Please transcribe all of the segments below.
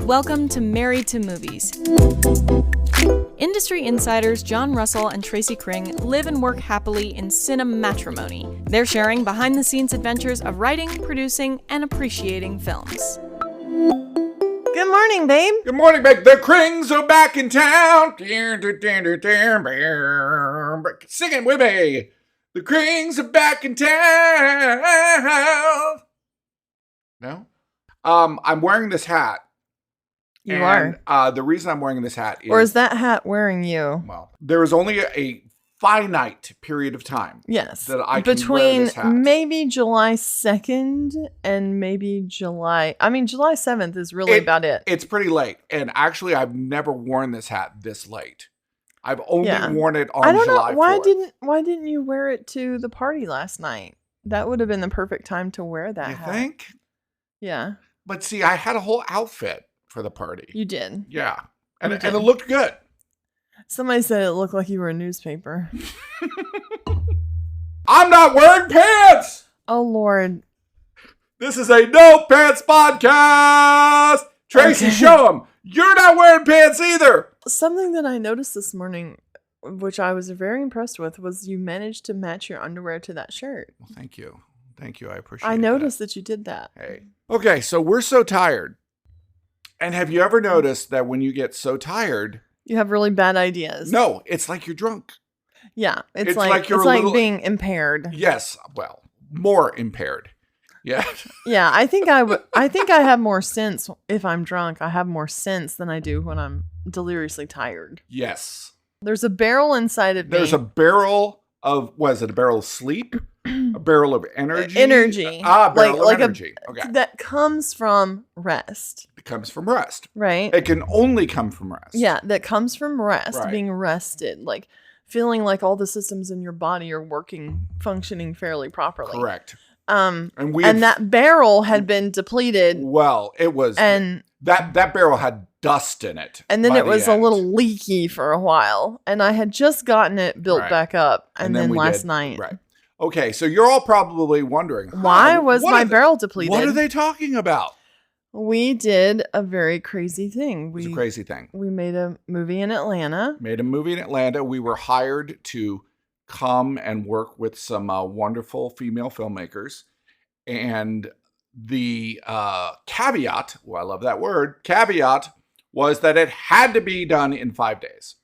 Welcome to Married to Movies. Industry insiders John Russell and Tracy Kring live and work happily in cinematrimony. They're sharing behind-the-scenes adventures of writing, producing, and appreciating films. Good morning, babe. Good morning, babe. The Krings are back in town. Sing it with me. The Krings are back in town. No? I'm wearing this hat. You are. The reason I'm wearing this hat is... Or is that hat wearing you? Well, there is only a finite period of time. Yes. That I can wear this hat. Between maybe July 2nd and maybe July 7th is really about it. It's pretty late. And actually, I've never worn this hat this late. I've only worn it on July 4th. I don't know. Why didn't you wear it to the party last night? That would have been the perfect time to wear that hat. You think? Yeah. But see, I had a whole outfit for the party. You did. Yeah. And it looked good. Somebody said it looked like you were a newspaper. I'm not wearing pants! Oh, Lord. This is a no pants podcast! Tracy, show them. You're not wearing pants either! Something that I noticed this morning, which I was very impressed with, was you managed to match your underwear to that shirt. Well, thank you. Thank you. I appreciate it. I noticed that you did that. Hey. Okay, so we're so tired. And have you ever noticed that when you get so tired... You have really bad ideas. No, it's like you're drunk. Yeah, it's like being impaired. Yes, well, more impaired. Yeah. Yeah, I think I have more sense if I'm drunk. I have more sense than I do when I'm deliriously tired. Yes. There's a barrel inside of me. There's a barrel of, what is it, a barrel of sleep? A barrel of energy? Energy. Barrel of energy. Okay. That comes from rest. It comes from rest. Right. It can only come from rest. Yeah, that comes from rest, right. Being rested, like feeling like all the systems in your body are functioning fairly properly. Correct. And that barrel had been depleted. Well, it was, and that barrel had dust in it. And then it was a little leaky for a while. And I had just gotten it built back up. And then last night. Right. Okay, so you're all probably wondering, why was my barrel depleted? What are they talking about? We did a very crazy thing. It was a crazy thing. We made a movie in Atlanta. We were hired to come and work with some wonderful female filmmakers. And the caveat, I love that word, caveat, was that it had to be done in 5 days.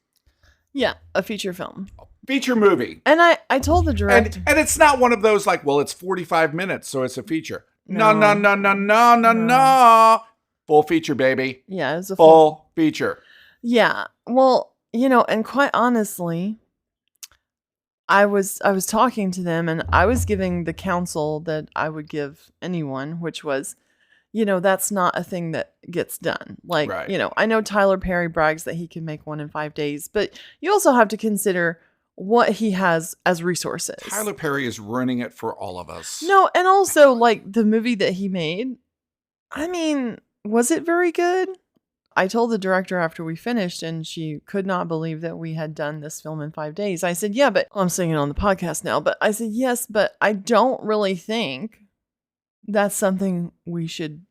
Yeah, a feature film. Feature movie. And I told the director. And it's not one of those like, well, it's 45 minutes, so it's a feature. No. Full feature, baby. Yeah, it was a full feature. Yeah. Well, and quite honestly, I was talking to them and I was giving the counsel that I would give anyone, which was, that's not a thing that gets done. Like, right. I know Tyler Perry brags that he can make one in 5 days, but you also have to consider what he has as resources. Tyler Perry is ruining it for all of us. No, and also like the movie that he made, I mean, was it very good? I told the director after we finished and she could not believe that we had done this film in 5 days. I said, yeah, but I'm saying it on the podcast now, but I said, yes, but I don't really think that's something we should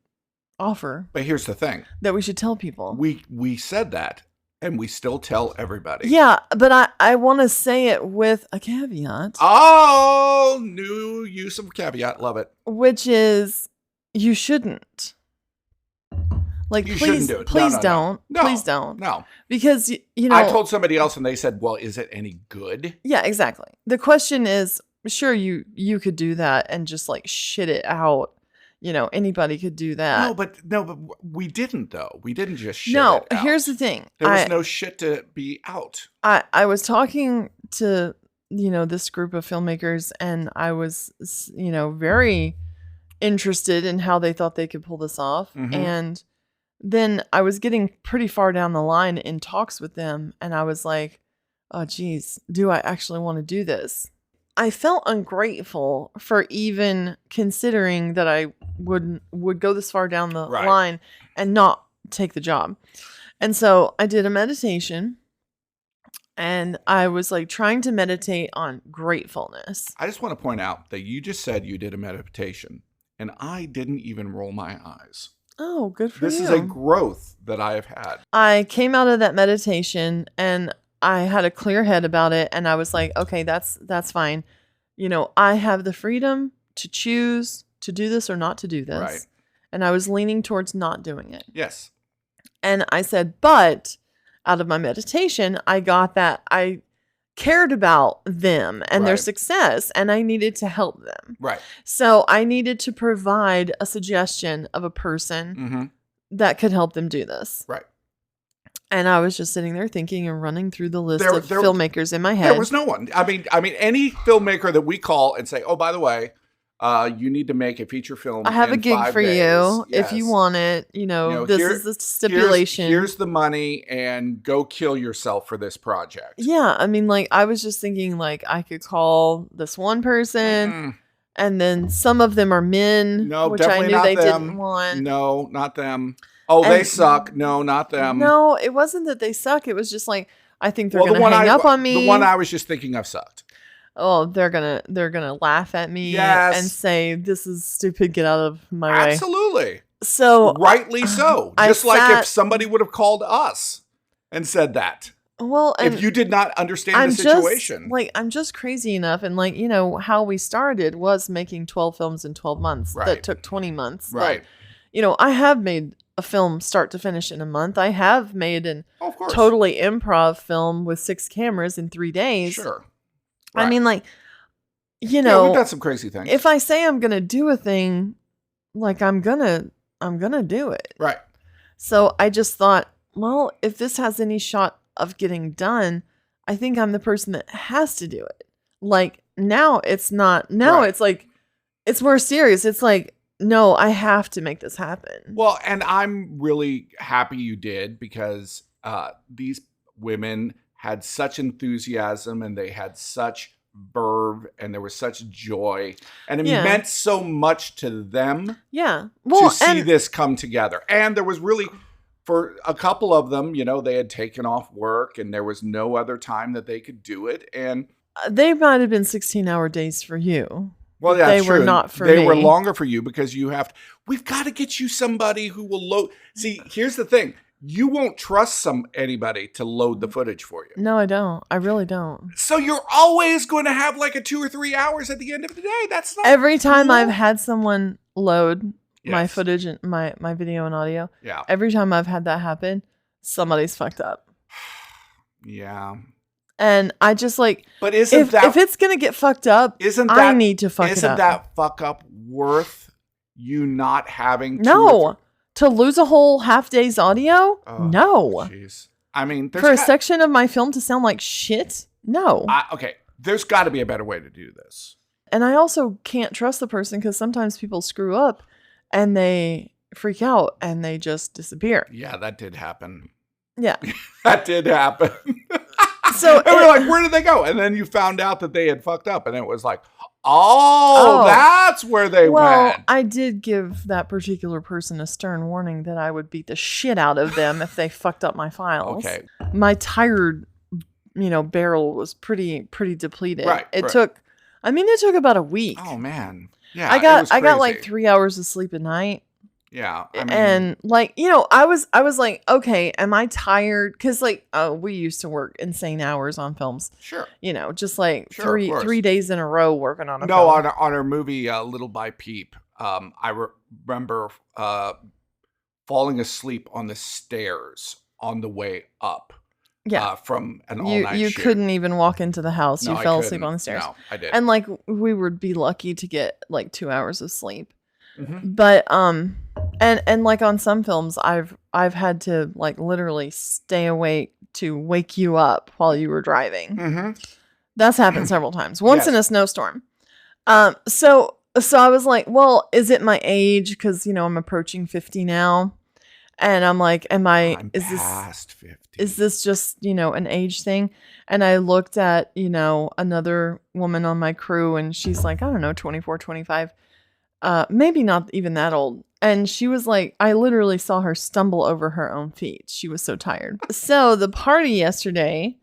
offer. But here's the thing. That we should tell people. We said that. And we still tell everybody. Yeah, but I want to say it with a caveat. Oh, new use of caveat. Love it. Which is, you shouldn't. Like, you please, shouldn't do it. Please no. don't. No. Please don't. No. Because, I told somebody else and they said, well, is it any good? Yeah, exactly. The question is, sure, you could do that and just like shit it out. Anybody could do that. No, but we didn't though. We didn't just shit it out. No, here's the thing. There was no shit to be out. I was talking to, this group of filmmakers and I was, very interested in how they thought they could pull this off. Mm-hmm. And then I was getting pretty far down the line in talks with them. And I was like, oh, geez, do I actually want to do this? I felt ungrateful for even considering that I would go this far down the line and not take the job. And so I did a meditation and I was like trying to meditate on gratefulness. I just want to point out that you just said you did a meditation and I didn't even roll my eyes. Oh, good for This you. is a growth that I have had. I came out of that meditation and I had a clear head about it, and I was like, okay, that's fine. I have the freedom to choose to do this or not to do this. Right. And I was leaning towards not doing it. Yes. And I said, but out of my meditation, I got that I cared about them and their Right. success, and I needed to help them. Right. So I needed to provide a suggestion of a person Mm-hmm. that could help them do this. Right. And I was just sitting there thinking and running through the list There- of there- filmmakers in my head. There was no one. I mean, any filmmaker that we call and say, "Oh, by the way, you need to make a feature film. I have a in gig 5 for days. you if Yes. you want it. This here- is the stipulation. Here's the money, and go kill yourself for this project." Yeah, I mean, like, I was just thinking, like, I could call this one person, Mm-mm. and then some of them are men, No, which I definitely knew not they them. didn't want. No, not them. Oh, they And- suck. No, not them. No, it wasn't that they suck. It was just like, I think they're Well, going to hang up on me. The one I was just thinking of sucked. Oh, they're gonna laugh at me Yes. and say, "This is stupid. Get out of my way." Absolutely. So Rightly so. I Just like if sat- somebody would have called us and said that. well, and If you did not understand the situation. I'm just crazy enough, and how we started was making 12 films in 12 months. Right. That took 20 months. Right. I have made a film start to finish in a month. I have made an Oh, of course. totally improv film with 6 cameras in 3 days. Sure. I Right. mean, Yeah, we've done some crazy things. if I say I'm gonna do a thing, I'm gonna do it. Right. So I just thought, well, if this has any shot of getting done, I think I'm the person that has to do it. Now it's not. Now Right. it's like, it's more serious. It's like, no, I have to make this happen. Well, and I'm really happy you did, because these women had such enthusiasm and they had such verve and there was such joy, and it Yeah. meant so much to them Yeah. Well, to see and this come together. And there was really, for a couple of them, they had taken off work and there was no other time that they could do it. And they might have been 16-hour days for you. well, yeah, They that's were true. not for They were me. longer for you because we've got to get you somebody who will load. See, here's the thing. You won't trust anybody to load the footage for you. No, I don't. I really don't. So you're always going to have like a 2 or 3 hours at the end of the day. That's not Every time cool. I've had someone load my Yes. footage and my video and audio, Yeah. every time I've had that happen, somebody's fucked up. Yeah. And I just But isn't if it's gonna get fucked up, isn't I that need to fuck it isn't up. that fuck up worth you not having No. To lose a whole half day's audio? Oh, no. Jeez. I mean, For a section of my film to sound like shit? No. okay, there's got to be a better way to do this. And I also can't trust the person because sometimes people screw up and they freak out and they just disappear. Yeah, that did happen. Yeah. That did happen. So and we're like, where did they go? And then you found out that they had fucked up, and it was like, oh, that's where they went. I did give that particular person a stern warning that I would beat the shit out of them if they fucked up my files. Okay. My tired, barrel was pretty depleted. Right, It right. took about a week. Oh man. Yeah. I it was got like crazy. 3 hours of sleep a night. Yeah. I mean, And I was like, okay, am I tired? Because we used to work insane hours on films. sure. Just like Sure, of course. 3 days in a row working on a No, film. on our movie Little by Peep, I remember falling asleep on the stairs on the way up. Yeah. From an all-night You shoot. couldn't even walk into the house. No, You I fell asleep couldn't. on the stairs. No, I did. And we would be lucky to get 2 hours of sleep. Mhm. But and on some films I've had to literally stay awake to wake you up while you were driving. Mhm. That's happened several times. Once Yes. in a snowstorm. So I was like, well, is it my age? Because I'm approaching 50 now, and I'm like, I'm is past 50. this just an age thing? And I looked at another woman on my crew, and she's like, I don't know, 24, 25, maybe not even that old. And she was like, I literally saw her stumble over her own feet. She was so tired. So the party yesterday.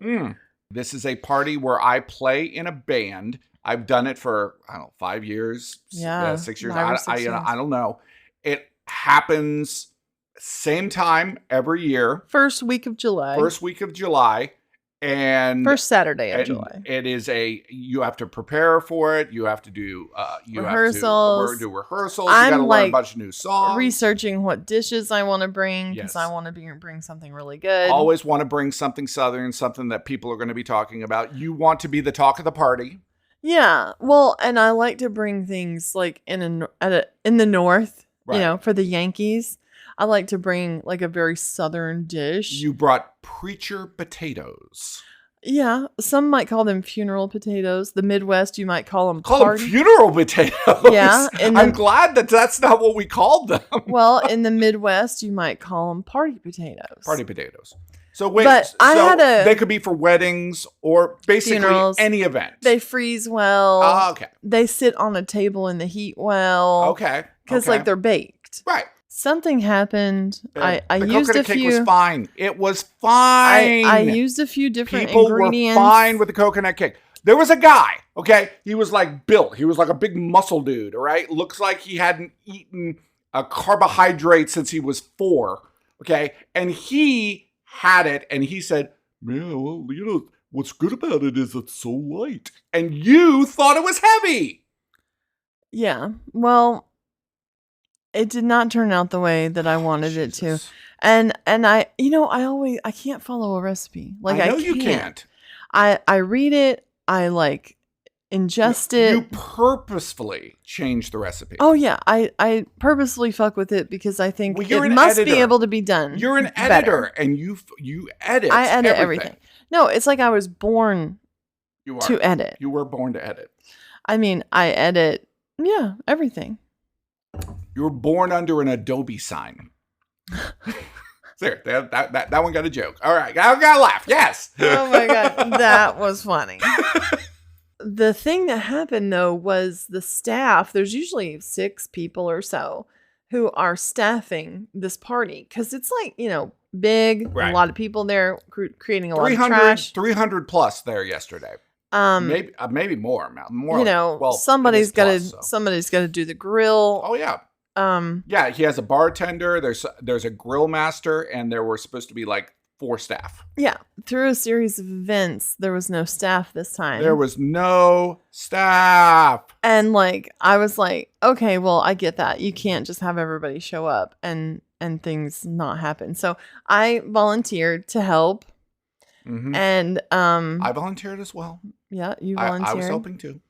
This is a party where I play in a band. I've done it for 5 years, Yeah, 6 years. 5 or 6 years. I don't know. It happens same time every year. First week of July. First week of July. And first Saturday of July. It is you have to prepare for it. You have to do rehearsals. Do rehearsals. You got to learn a bunch of new songs. Researching what dishes I want to bring because I want to bring something really good. Always want to bring something Southern, something that people are going to be talking about. You want to be the talk of the party. Yeah. Well, and I like to bring things like in the North, right. For the Yankees. I like to bring like a very Southern dish. You brought preacher potatoes. Yeah. Some might call them funeral potatoes. The Midwest, you might call them party. Them funeral potatoes? Yeah. I'm glad that's not what we called them. Well, in the Midwest, you might call them party potatoes. Party potatoes. So wait, they could be for weddings or basically funerals, any event. They freeze well. Oh, okay. They sit on a table in the heat well. Okay. Because like they're baked. Right. Something happened. I used a few. The coconut cake was fine. It was fine. I used a few different ingredients. People were fine with the coconut cake. There was a guy, okay? He was like built. He was like a big muscle dude, all right? Looks like he hadn't eaten a carbohydrate since he was 4, okay? And he had it, and he said, "Man, well, what's good about it is it's so light." And you thought it was heavy. Yeah, well, it did not turn out the way that I wanted it to. And I can't follow a recipe. Like I know you can't. I read it, I like ingest it. You purposefully change the recipe. Oh yeah, I purposely fuck with it because I think it must be able to be done. You're an editor and you edit. I edit everything. No, it's like I was born to edit. You were born to edit. I mean, I edit everything. You were born under an Adobe sign. There, that one got a joke. All right, I got to laugh. Yes. Oh my God, that was funny. The thing that happened though was the staff. There's usually 6 people or so who are staffing this party because it's like big, right. A lot of people there creating a lot of trash. 300 plus there yesterday. Maybe more. Somebody's got to do the grill. Oh yeah. Yeah, he has a bartender. There's a grill master, and there were supposed to be like 4 staff. Yeah, through a series of events, there was no staff this time. There was no staff, and I was like, okay, well, I get that. You can't just have everybody show up and things not happen. So I volunteered to help, and I volunteered as well. Yeah, you volunteered. I was helping too.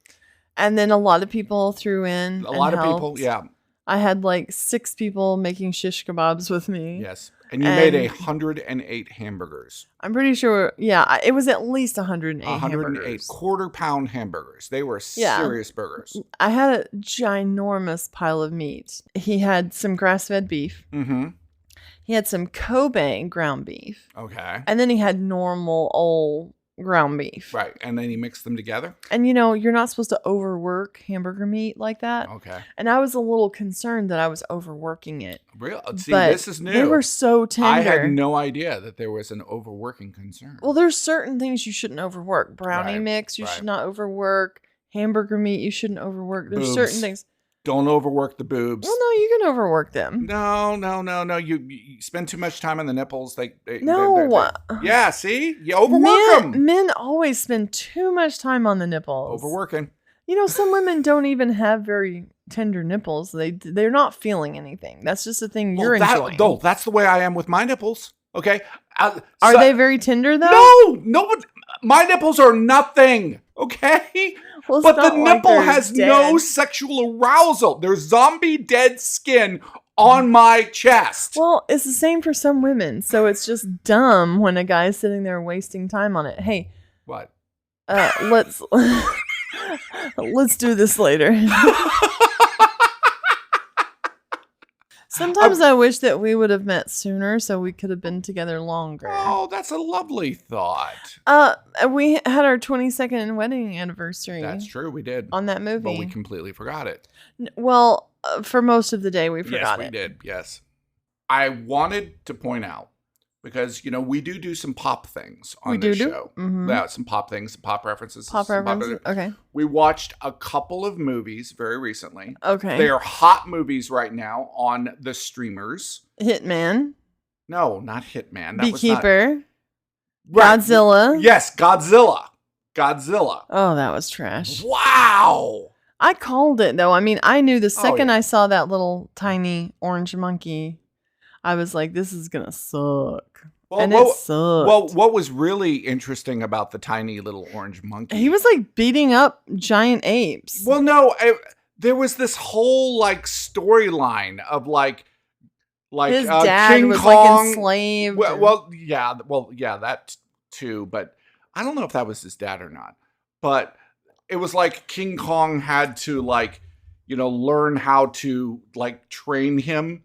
And then a lot of people threw in. A lot of people, yeah. I had 6 people making shish kebabs with me. Yes. And you made 108 hamburgers. I'm pretty sure, it was at least 108 hamburgers. quarter-pound hamburgers. They were serious burgers. I had a ginormous pile of meat. He had some grass-fed beef. Mm-hmm. He had some Kobe ground beef. Okay. And then he had normal old ground beef. Right. And then he mixed them together. And you're not supposed to overwork hamburger meat like that. Okay. And I was a little concerned that I was overworking it. Real? See, this is new. They were so tender. I had no idea that there was an overworking concern. Well, there's certain things you shouldn't overwork. Brownie mix, you should not overwork. Hamburger meat, you shouldn't overwork. There's certain things. Don't overwork the boobs. Well, no, you can overwork them. No. You spend too much time on the nipples. Yeah, see? You overwork them. Men always spend too much time on the nipples. Overworking. Some women don't even have very tender nipples. They're not feeling anything. That's just a thing you're enjoying. That's the way I am with my nipples. Okay? Are they very tender, though? No. My nipples are nothing. Okay? Well, but the nipple has no sexual arousal. There's zombie dead skin on my chest. Well, it's the same for some women. So it's just dumb when a guy's sitting there wasting time on it. Hey. What? Let's do this later. Sometimes I wish that we would have met sooner so we could have been together longer. Oh, that's a lovely thought. We had our 22nd wedding anniversary. That's true, we did. On that movie. But we completely forgot it. Well, for most of the day we forgot it. Yes, we did, yes. I wanted to point out because, we do some pop things on We this do? show. Mhm. Yeah, some pop things, some pop references. Pop some references? Okay. We watched a couple of movies very recently. Okay. They are hot movies right now on the streamers. Hitman. No, not Hitman. That Beekeeper. was not... Godzilla. Yes, Godzilla. Godzilla. Oh, that was trash. Wow. I called it, though. I mean, I knew the second yeah. I saw that little tiny orange monkey, I was like, this is going to suck. Well, and it sucked. Well, what was really interesting about the tiny little orange monkey? He was like beating up giant apes. Well, no, there was this whole like storyline of like his dad King was Kong, like enslaved. Well, yeah, that too. But I don't know if that was his dad or not. But it was like King Kong had to like, learn how to like train him.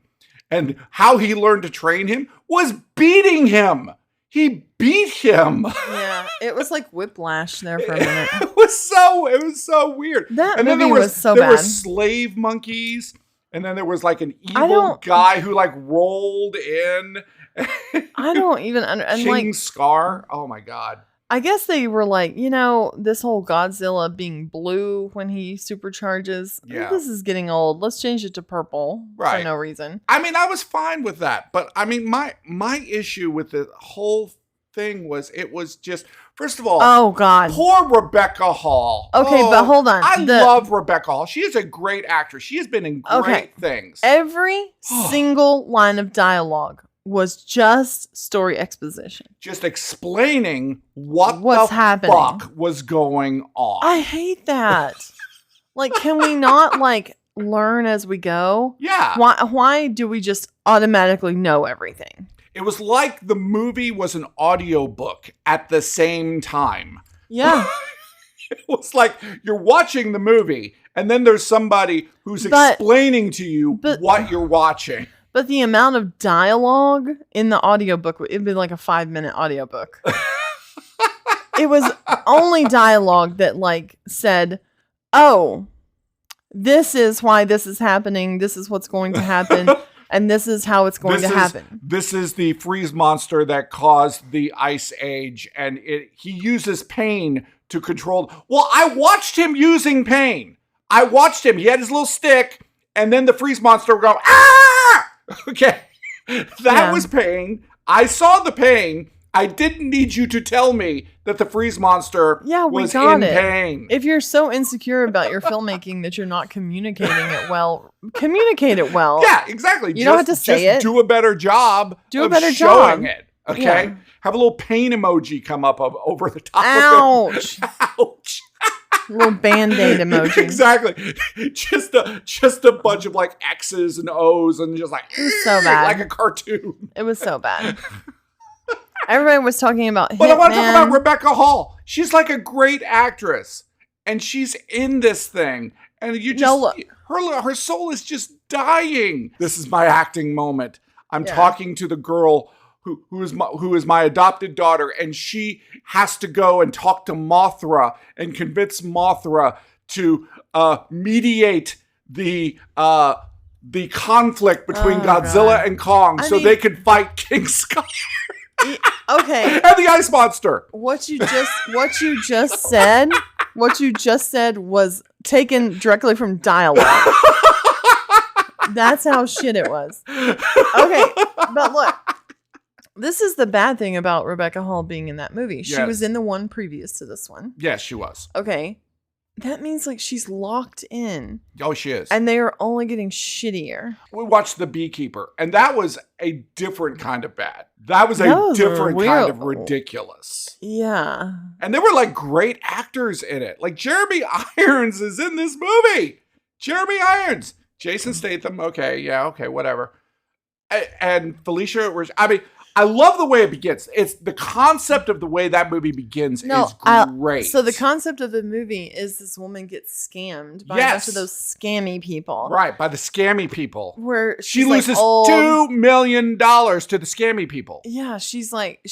And how he learned to train him was beating him. He beat him. Yeah, it was like whiplash there for a minute. It was so weird. That and movie then was so there bad. There were slave monkeys, and then there was like an evil guy who like rolled in. I don't even understand. King Scar. Oh my god. I guess they were like, this whole Godzilla being blue when he supercharges. Yeah. This is getting old. Let's change it to purple for no reason. I mean, I was fine with that. But I mean, my issue with the whole thing was it was just, first of all, oh God, poor Rebecca Hall. Okay, but hold on. I love Rebecca Hall. She is a great actress. She has been in great things. Every single line of dialogue was just story exposition. Just explaining what's happening. Fuck was going on. I hate that. Like, can we not like learn as we go? Yeah. Why do we just automatically know everything? It was like the movie was an audiobook at the same time. Yeah. It was like you're watching the movie and then there's somebody who's explaining to you what you're watching. But the amount of dialogue in the audiobook, it'd be like a 5-minute audiobook. It was only dialogue that like said, oh, this is why this is happening. This is what's going to happen. And this is how it's going to happen. This is the freeze monster that caused the ice age. And he uses pain to control. Well, I watched him using pain. I watched him. He had his little stick. And then the freeze monster would go, ah! Okay, that was pain. I saw the pain. I didn't need you to tell me that the freeze monster was in pain. If you're so insecure about your filmmaking that you're not communicating it well, communicate it well. Yeah, exactly. You don't have to say it. Do a better job showing it. Okay? Yeah. Have a little pain emoji come up over the top Ouch. of it. Ouch. Little Band-Aid emoji. Exactly. Just a bunch of like X's and O's and just like, it was so bad. Like a cartoon. It was so bad. Everybody was talking about Hitman. But I want to talk about Rebecca Hall. She's like a great actress. And she's in this thing. And you just, her soul is just dying. This is my acting moment. I'm talking to the girl who is my adopted daughter, and she has to go and talk to Mothra and convince Mothra to mediate the conflict between Godzilla and Kong they can fight King Scar. Okay. And the ice monster. What you just said was taken directly from dialogue. That's how shit it was. Okay, but look. This is the bad thing about Rebecca Hall being in that movie. She was in the one previous to this one. Yes, she was. Okay. That means like she's locked in. Oh, she is. And they are only getting shittier. We watched The Beekeeper, and that was a different kind of bad. That was a different kind of ridiculous. Yeah. And there were like great actors in it. Like Jeremy Irons is in this movie. Jeremy Irons. Jason Statham. Okay. Yeah. Okay. Whatever. And Felicia. I mean, I love the way it begins. It's the concept of the way that movie begins is great. So the concept of the movie is this woman gets scammed by a bunch of those scammy people. Right, by the scammy people. Where she loses $2 million to the scammy people. Yeah, she's like,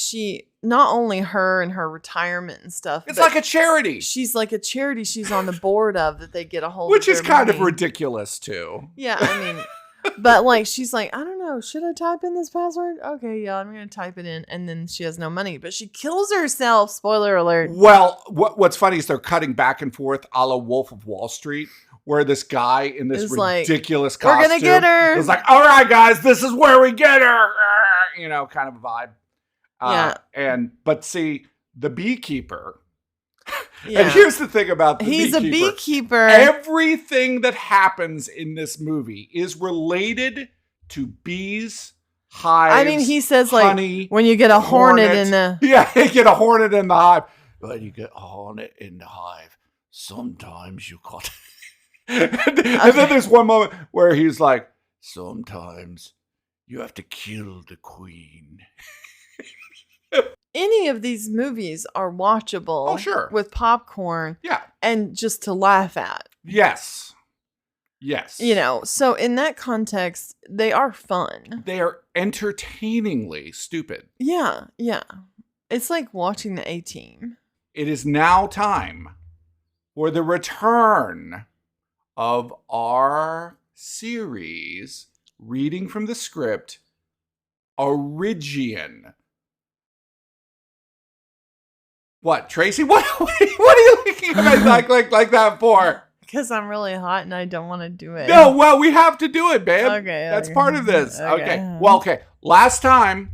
not only her and her retirement and stuff. It's like a charity. She's like a charity she's on the board of that they get a hold of. Which is kind of ridiculous too. Yeah, I mean... But like she's like, I don't know. Should I type in this password? Okay, yeah, I'm going to type it in. And then she has no money, but she kills herself. Spoiler alert. Well, what's funny is they're cutting back and forth a la Wolf of Wall Street, where this guy in this ridiculous costume. We're going to get her. It's like, all right, guys, this is where we get her. You know, kind of a vibe. But see, the beekeeper. Yeah. And here's the thing about the beekeeper. He's a beekeeper. Everything that happens in this movie is related to bees, hives. I mean, he says honey, like when you get a hornet in the you get a hornet in the hive. When you get a hornet in the hive, sometimes you got. And then there's one moment where he's like, sometimes you have to kill the queen. Any of these movies are watchable. Oh, sure. With popcorn. Yeah. And just to laugh at. Yes. You know, so in that context, they are fun. They are entertainingly stupid. Yeah. It's like watching the A-Team. It is now time for the return of our series, reading from the script, Origian. What, Tracy? What are you looking at me like that for? Because I'm really hot and I don't want to do it. No, well, we have to do it, babe. Okay. That's part of this. Okay. Well, okay. Last time.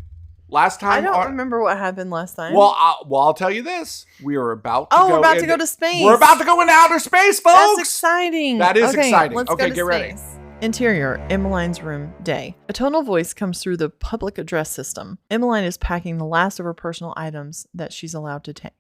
I don't remember what happened last time. Well, I'll tell you this. We are about to we're about to go to space. We're about to go into outer space, folks. That's exciting. That is exciting. Let's okay, go to get ready. Interior, Emmeline's room, day. A tonal voice comes through the public address system. Emmeline is packing the last of her personal items that she's allowed to take.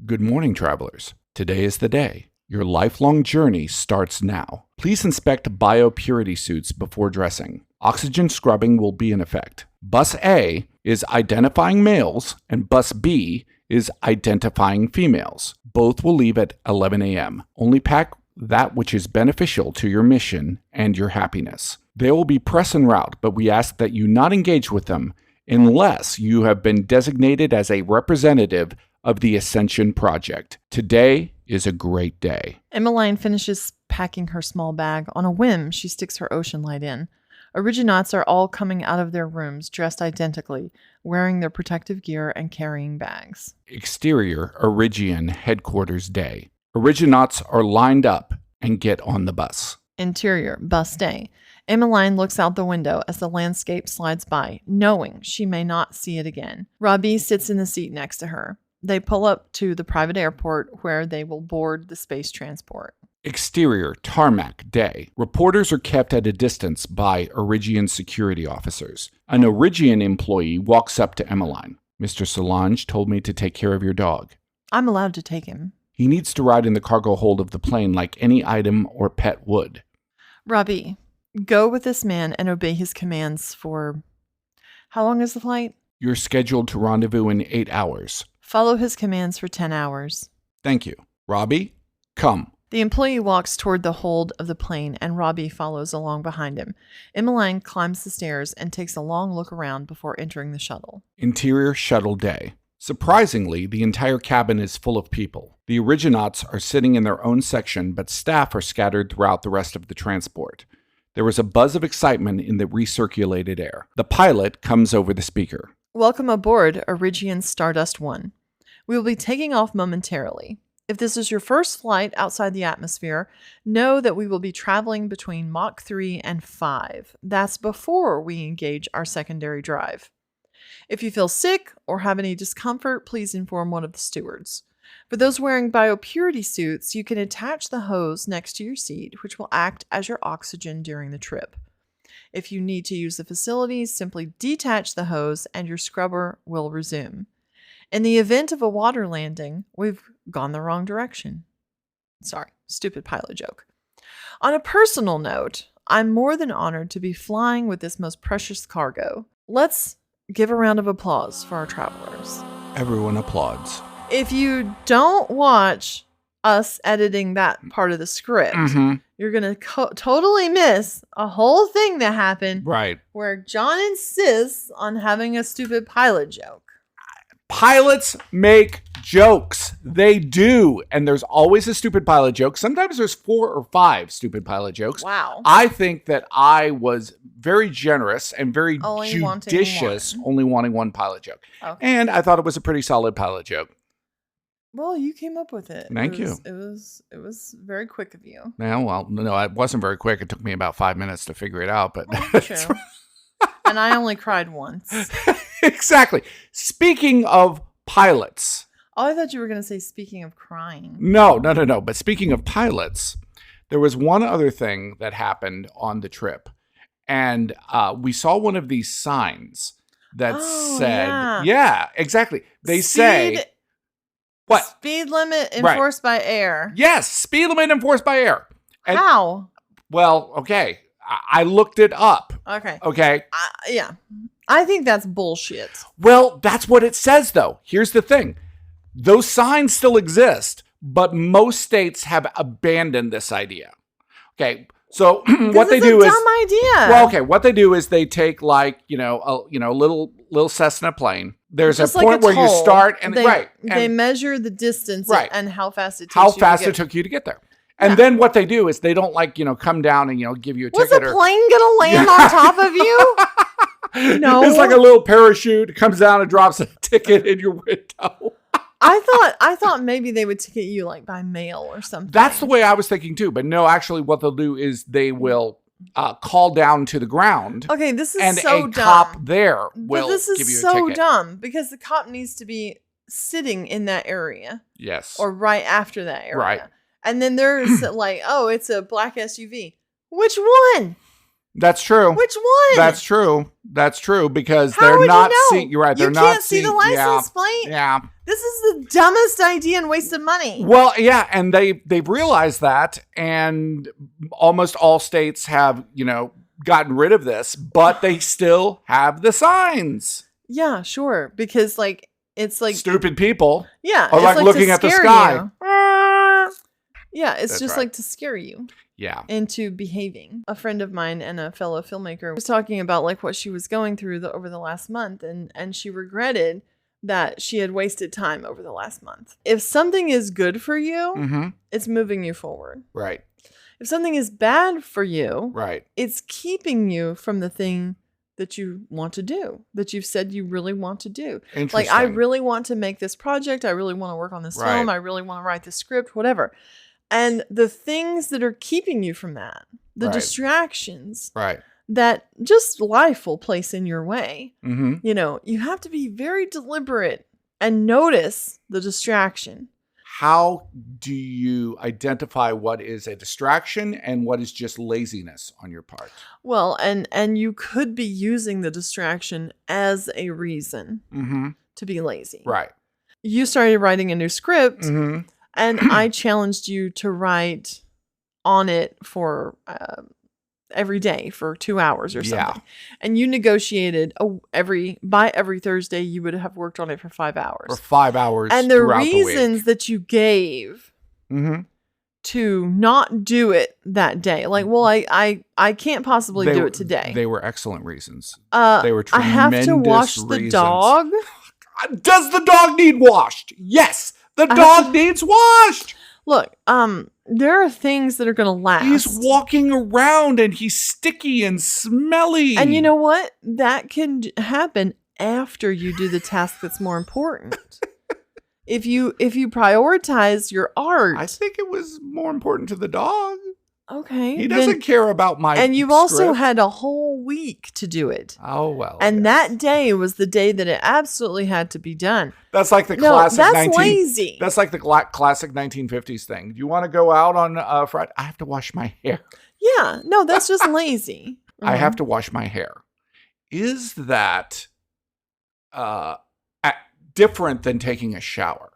Good morning, travelers. Today is the day. Your lifelong journey starts now. Please inspect biopurity suits before dressing. Oxygen scrubbing will be in effect. Bus A is identifying males, and Bus B is identifying females. Both will leave at 11 a.m. Only pack that which is beneficial to your mission and your happiness. They will be press en route, but we ask that you not engage with them unless you have been designated as a representative of the Ascension Project. Today is a great day. Emmeline finishes packing her small bag. On a whim, she sticks her ocean light in. Originauts are all coming out of their rooms dressed identically, wearing their protective gear and carrying bags. Exterior, Origian Headquarters Day. Originauts are lined up and get on the bus. Interior, bus day. Emmeline looks out the window as the landscape slides by, knowing she may not see it again. Robbie sits in the seat next to her. They pull up to the private airport where they will board the space transport. Exterior, tarmac, day. Reporters are kept at a distance by Origian security officers. An Origian employee walks up to Emmeline. Mr. Solange told me to take care of your dog. I'm allowed to take him. He needs to ride in the cargo hold of the plane like any item or pet would. Robbie, go with this man and obey his commands for... How long is the flight? You're scheduled to rendezvous in 8 hours. Follow his commands for 10 hours. Thank you. Robbie, come. The employee walks toward the hold of the plane and Robbie follows along behind him. Emmeline climbs the stairs and takes a long look around before entering the shuttle. Interior shuttle day. Surprisingly, the entire cabin is full of people. The Originauts are sitting in their own section, but staff are scattered throughout the rest of the transport. There is a buzz of excitement in the recirculated air. The pilot comes over the speaker. Welcome aboard, Origian Stardust 1. We will be taking off momentarily. If this is your first flight outside the atmosphere, know that we will be traveling between Mach 3 and 5. That's before we engage our secondary drive. If you feel sick or have any discomfort, please inform one of the stewards. For those wearing biopurity suits, you can attach the hose next to your seat, which will act as your oxygen during the trip. If you need to use the facilities, simply detach the hose and your scrubber will resume. In the event of a water landing, we've gone the wrong direction. Sorry, stupid pilot joke. On a personal note, I'm more than honored to be flying with this most precious cargo. Let's give a round of applause for our travelers. Everyone applauds. If you don't watch us editing that part of the script, you're going to totally miss a whole thing that happened. Right. Where Jon insists on having a stupid pilot joke. Pilots make jokes. They do. And there's always a stupid pilot joke. Sometimes there's 4 or 5 stupid pilot jokes. Wow. I think that I was very generous and very Only judicious, wanting only wanting one pilot joke. Okay. And I thought it was a pretty solid pilot joke. Well, you came up with it. Thank you. It was very quick of you. Yeah, well, no, it wasn't very quick. It took me about 5 minutes to figure it out. But True. And I only cried once. Exactly. Speaking of pilots. Oh, I thought you were going to say speaking of crying. No. But speaking of pilots, there was one other thing that happened on the trip. And we saw one of these signs that said, yeah, exactly. They say, what? Speed limit enforced by air. Yes, speed limit enforced by air. And, how? Well, okay. I looked it up. Okay. Yeah. I think that's bullshit. Well, that's what it says, though. Here's the thing. Those signs still exist, but most states have abandoned this idea. Okay, so what they do is... It's a dumb idea. Well, okay, what they do is they take like, a little Cessna plane. There's just a point where you start and... They measure the distance and how fast it takes it took you to get there. And then what they do is they don't come down and, give you a ticket. Was a plane going to land on top of you? No. It's like a little parachute comes down and drops a ticket in your window. I thought maybe they would ticket you like by mail or something. That's the way I was thinking too. But no, actually what they'll do is they will call down to the ground. Okay, this is and so a dumb. cop there will this is give you a so ticket. dumb because the cop needs to be sitting in that area. Yes. Or right after that area. Right. And then there's like, oh, it's a black SUV. Which one? That's true. Which one? That's true. That's true because How they're would not you know? seeing. You're right. They're you not can't see seeing the license plate. Yeah. This is the dumbest idea and waste of money. Well, yeah, and they've realized that, and almost all states have gotten rid of this, but they still have the signs. Yeah, sure, because it's like stupid people. Yeah, are like looking at the sky. Yeah, it's just like to scare you. Yeah. Into behaving. A friend of mine and a fellow filmmaker was talking about like what she was going through over the last month, and she regretted that she had wasted time over the last month. If something is good for you, it's moving you forward. Right. If something is bad for you, right, it's keeping you from the thing that you want to do, that you've said you really want to do. Like, I really want to make this project. I really want to work on this film. I really want to write this script, whatever. And the things that are keeping you from that, the distractions that just life will place in your way, you have to be very deliberate and notice the distraction. How do you identify what is a distraction and what is just laziness on your part? Well, and you could be using the distraction as a reason to be lazy. Right. You started writing a new script, and I challenged you to write on it for every day for 2 hours or something. And you negotiated by every Thursday you would have worked on it for 5 hours. For 5 hours. And the reasons that you gave to not do it that day, like, well, I can't possibly do it today. They were excellent reasons. They were tremendous I have to wash reasons. the dog. Does the dog need washed? Yes, the dog needs washed. Look, there are things that are going to last. He's walking around and he's sticky and smelly. And you know what? That can happen after you do the task that's more important. If you prioritize your art. I think it was more important to the dog. Okay. He doesn't care about my And you've also had a whole week to do it. Oh, well. And that day was the day that it absolutely had to be done. That's like the classic lazy. That's like the classic 1950s thing. Do you want to go out on Friday? I have to wash my hair. Yeah. No, that's just lazy. I have to wash my hair. Is that different than taking a shower?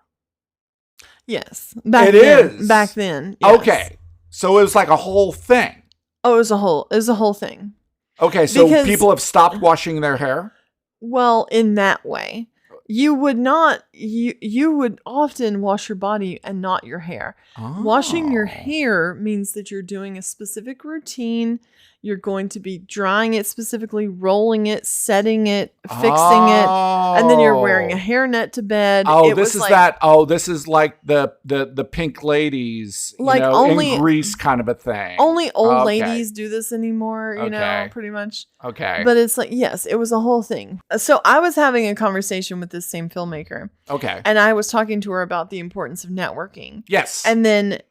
Yes. Back then. Yes. Okay. So it was like a whole thing. Oh, it was a whole thing. Okay, so people have stopped washing their hair? Well, in that way. You would not, you would often wash your body and not your hair. Oh. Washing your hair means that you're doing a specific routine. You're going to be drying it specifically, rolling it, setting it, fixing it, and then you're wearing a hairnet to bed. Oh, It this was is like, that. Oh, this is like the pink ladies, Like in Greece kind of a thing. only old Okay. ladies do this anymore, Okay. pretty much. Okay. But it's like, yes, it was a whole thing. So I was having a conversation with this same filmmaker, Okay. and I was talking to her about the importance of networking. Yes. And then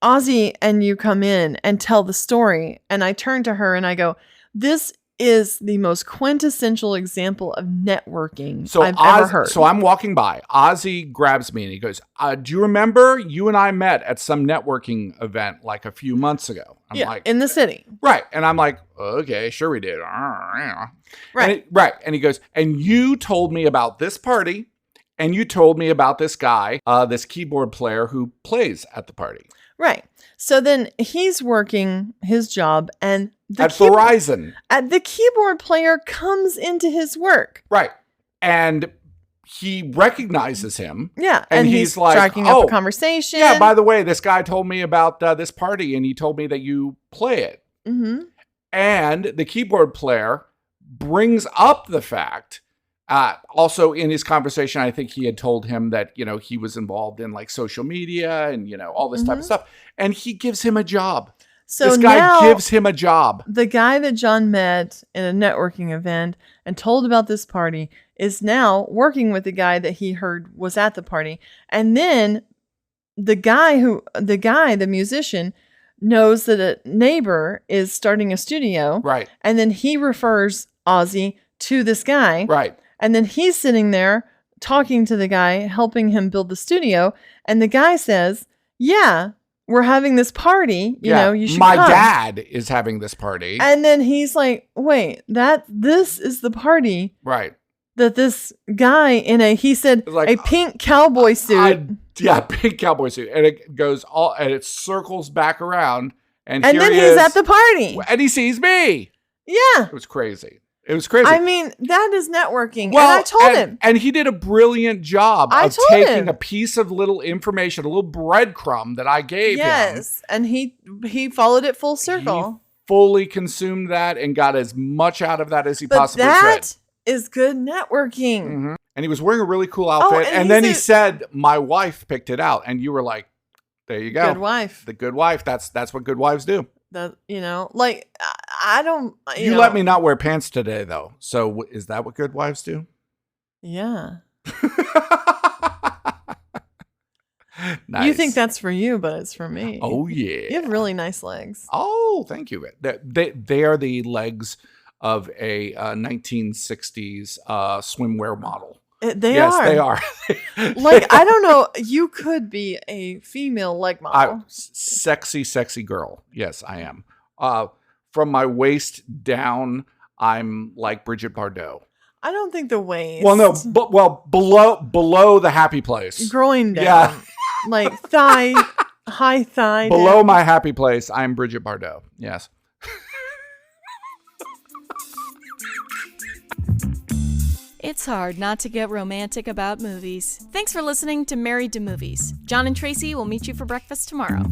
Ozzy and you come in and tell the story, and I turn to her and I go, this is the most quintessential example of networking I've ever heard. So I'm walking by. Ozzy grabs me and he goes, do you remember you and I met at some networking event like a few months ago? I'm like, in the city. right. And I'm like, okay, sure we did. Right. And he goes, and you told me about this party and you told me about this guy, this keyboard player who plays at the party. Right. So then he's working his job and Verizon. The keyboard player comes into his work. Right. And he recognizes him. Yeah. And he's like, striking up a conversation. Yeah, by the way, this guy told me about this party and he told me that you play it. Mm-hmm. And the keyboard player brings up the fact, also in his conversation, I think he had told him that, he was involved in like social media and, all this type of stuff. And he gives him a job. So this guy gives him a job. The guy that Jon met in a networking event and told about this party is now working with the guy that he heard was at the party. And then the musician, knows that a neighbor is starting a studio. Right. And then he refers Ozzy to this guy. Right. And then he's sitting there talking to the guy, helping him build the studio. And the guy says, yeah, we're having this party. You should My come. dad is having this party. And then he's like, wait, this is the party. Right. That this guy he said like, a pink cowboy suit. Pink cowboy suit. And it goes and it circles back around. And here then he he's is, at the party. And he sees me. Yeah. It was crazy. I mean, that is networking. Well, and I told him. And he did a brilliant job of taking a piece of little information, a little breadcrumb that I gave him. Yes. And he followed it full circle. He fully consumed that and got as much out of that as he possibly could. That is good networking. Mm-hmm. And he was wearing a really cool outfit. And then he said, my wife picked it out. And you were like, there you go. Good wife. The good wife. That's what good wives do. I don't. You let me not wear pants today, though. So is that what good wives do? Yeah. Nice. You think that's for you, but it's for me. Oh, yeah. You have really nice legs. Oh, thank you. They are the legs of a 1960s swimwear model. They yes, are. They are. I don't know. You could be a female leg model. Sexy girl. Yes, I am. From my waist down, I'm like Bridget Bardot. I don't think the waist. Well, no, but below the happy place. Groin down. Yeah. Like thigh, high thigh. Below down. my happy place, I'm Bridget Bardot. Yes. It's hard not to get romantic about movies. Thanks for listening to Married to Movies. Jon and Tracy will meet you for breakfast tomorrow.